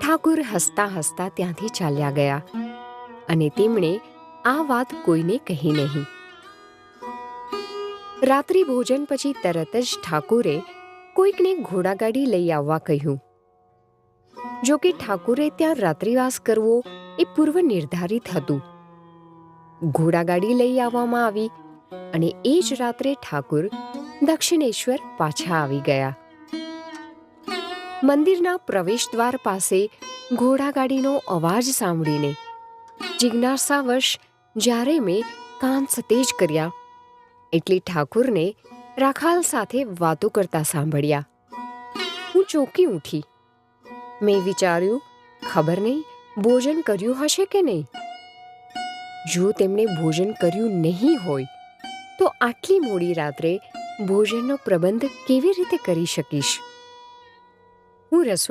ઠાકુર હસતા હસતા ત્યાંથી ચાલ્યા ગયા અને તેમણે આ વાત કોઈને કહી નહીં. રાત્રિ ભોજન પછી તરત જ ઠાકુરે કોઈકને ઘોડાગાડી લઈ આવવા કહ્યું. જો કે ઠાકુરે ત્યાં રાત્રિવાસ કરવો એ પૂર્વ નિર્ધારિત હતું. ઘોડાગાડી લઈ આવવામાં આવી અને એ જ રાત્રે ઠાકુર દક્ષિણેશ્વર પાછા આવી ગયા. મંદિરના પ્રવેશદ્વાર પાસે ઘોડાગાડીનો અવાજ સાંભળીને જિજ્ઞાસાવશ જ્યારે મેં કાન સતેજ કર્યા એટલે ઠાકુરને રાખાલ સાથે વાતો કરતા સાંભળ્યા. હું ચોંકી ઉઠી. મેં વિચાર્યું, ખબર નહીં ભોજન કર્યું હશે કે નહીં. જો તેમણે ભોજન કર્યું નહીં હોય તો આટલી મોડી રાત્રે ભોજનનો પ્રબંધ કેવી રીતે કરી શકીશ? હું રસોઈ